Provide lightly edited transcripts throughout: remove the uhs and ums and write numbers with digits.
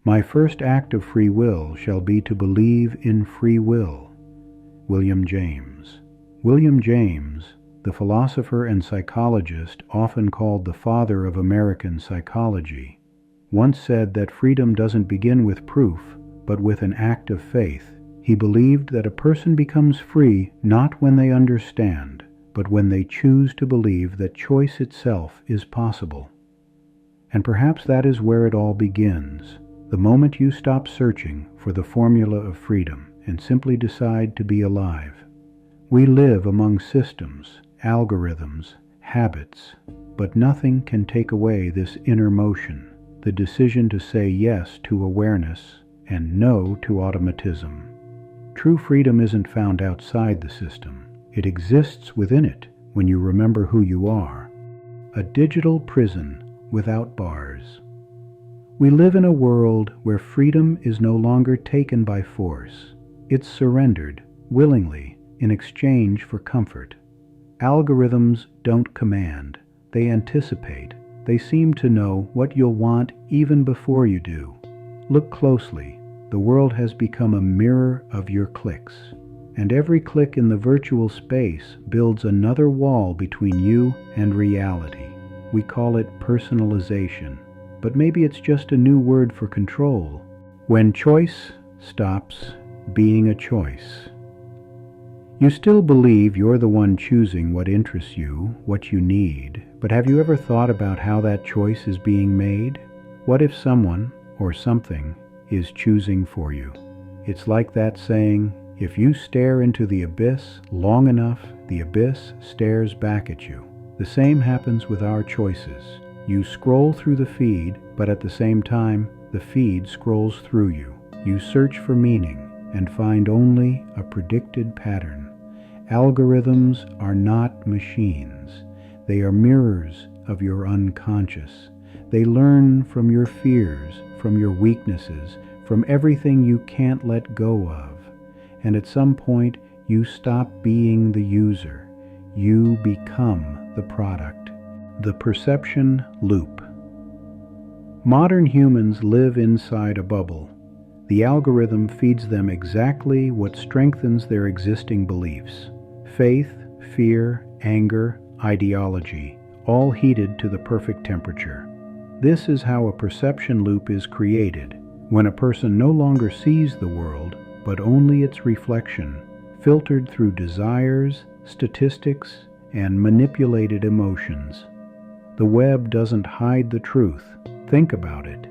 My first act of free will shall be to believe in free will. William James. William James, the philosopher and psychologist often called the father of American psychology, once said that freedom doesn't begin with proof, but with an act of faith. He believed that a person becomes free not when they understand, but when they choose to believe that choice itself is possible. And perhaps that is where it all begins, the moment you stop searching for the formula of freedom and simply decide to be alive. We live among systems, algorithms, habits, but nothing can take away this inner motion, the decision to say yes to awareness and no to automatism. True freedom isn't found outside the system. It exists within it when you remember who you are. A digital prison without bars. We live in a world where freedom is no longer taken by force. It's surrendered willingly in exchange for comfort. Algorithms don't command. They anticipate. They seem to know what you'll want even before you do. Look closely. The world has become a mirror of your clicks. And every click in the virtual space builds another wall between you and reality. We call it personalization. But maybe it's just a new word for control. When choice stops being a choice. You still believe you're the one choosing what interests you, what you need, but have you ever thought about how that choice is being made? What if someone or something is choosing for you? It's like that saying, if you stare into the abyss long enough, the abyss stares back at you. The same happens with our choices. You scroll through the feed, but at the same time, the feed scrolls through you. You search for meaning and find only a predicted pattern. Algorithms are not machines. They are mirrors of your unconscious. They learn from your fears, from your weaknesses, from everything you can't let go of. And at some point, you stop being the user. You become the product. The perception loop. Modern humans live inside a bubble. The algorithm feeds them exactly what strengthens their existing beliefs. Faith, fear, anger, ideology, all heated to the perfect temperature. This is how a perception loop is created, when a person no longer sees the world, but only its reflection, filtered through desires, statistics, and manipulated emotions. The web doesn't hide the truth. Think about it.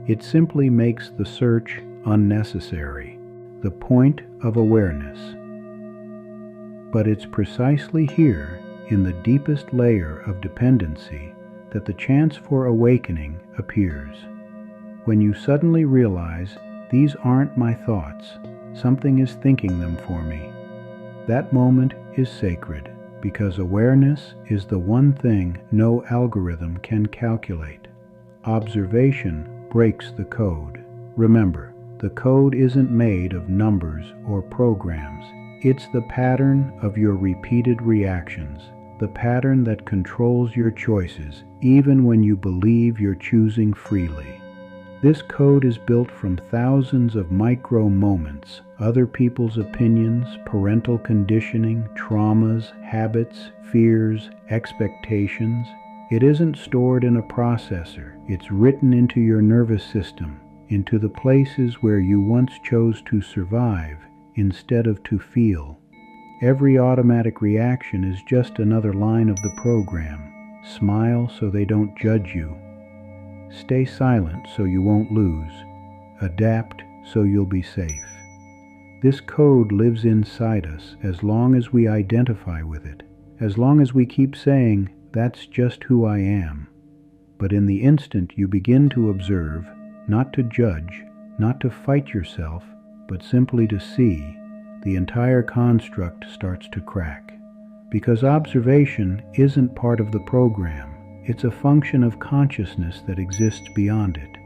It simply makes the search unnecessary, the point of awareness. But it's precisely here, in the deepest layer of dependency, that the chance for awakening appears. When you suddenly realize, these aren't my thoughts, something is thinking them for me. That moment is sacred, because awareness is the one thing no algorithm can calculate. Observation breaks the code. Remember, the code isn't made of numbers or programs. It's the pattern of your repeated reactions, the pattern that controls your choices, even when you believe you're choosing freely. This code is built from thousands of micro moments, other people's opinions, parental conditioning, traumas, habits, fears, expectations. It isn't stored in a processor. It's written into your nervous system, into the places where you once chose to survive instead of to feel. Every automatic reaction is just another line of the program. Smile so they don't judge you. Stay silent so you won't lose. Adapt so you'll be safe. This code lives inside us as long as we identify with it, as long as we keep saying, that's just who I am. But in the instant you begin to observe, not to judge, not to fight yourself, but simply to see, the entire construct starts to crack. Because observation isn't part of the program. It's a function of consciousness that exists beyond it.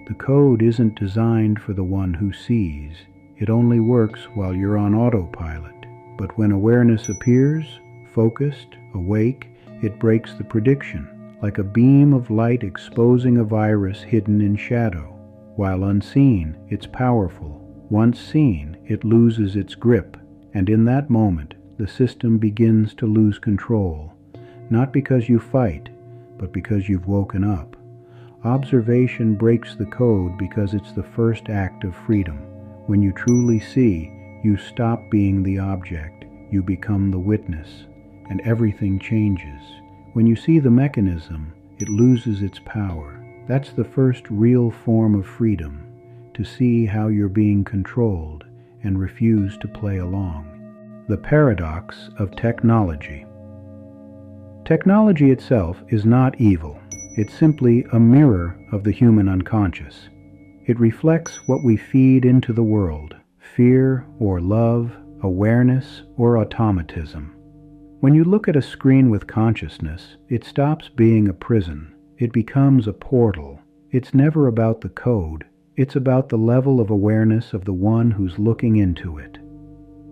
The code isn't designed for the one who sees. It only works while you're on autopilot. But when awareness appears, focused, awake, it breaks the prediction, like a beam of light exposing a virus hidden in shadow. While unseen, it's powerful. Once seen, it loses its grip, and in that moment, the system begins to lose control, not because you fight, but because you've woken up. Observation breaks the code because it's the first act of freedom. When you truly see, you stop being the object, you become the witness, and everything changes. When you see the mechanism, it loses its power. That's the first real form of freedom, to see how you're being controlled and refuse to play along. The paradox of technology. Technology itself is not evil. It's simply a mirror of the human unconscious. It reflects what we feed into the world: fear or love, awareness or automatism. When you look at a screen with consciousness, it stops being a prison. It becomes a portal. It's never about the code. It's about the level of awareness of the one who's looking into it.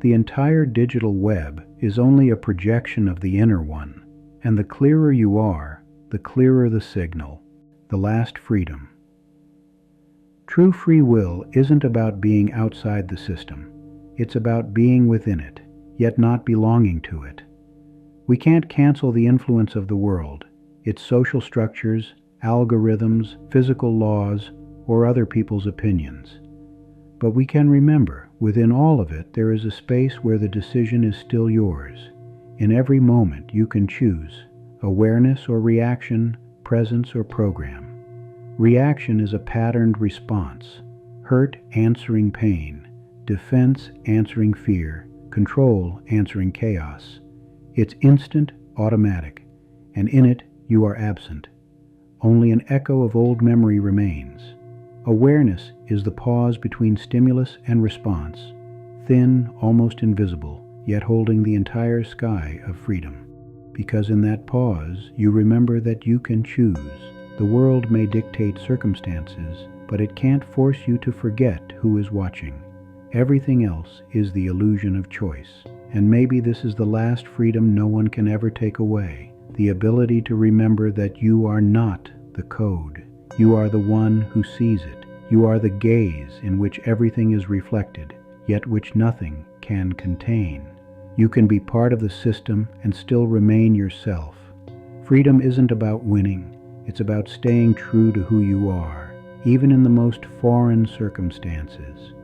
The entire digital web is only a projection of the inner one, and the clearer you are, the clearer the signal, the last freedom. True free will isn't about being outside the system. It's about being within it, yet not belonging to it. We can't cancel the influence of the world, its social structures, algorithms, physical laws, or other people's opinions. But we can remember, within all of it, there is a space where the decision is still yours. In every moment, you can choose awareness or reaction, presence or program. Reaction is a patterned response: hurt answering pain, defense answering fear, control answering chaos. It's instant, automatic, and in it you are absent. Only an echo of old memory remains. Awareness is the pause between stimulus and response, thin, almost invisible, yet holding the entire sky of freedom. Because in that pause, you remember that you can choose. The world may dictate circumstances, but it can't force you to forget who is watching. Everything else is the illusion of choice. And maybe this is the last freedom no one can ever take away, the ability to remember that you are not the code. You are the one who sees it. You are the gaze in which everything is reflected, yet which nothing can contain. You can be part of the system and still remain yourself. Freedom isn't about winning. It's about staying true to who you are, even in the most foreign circumstances.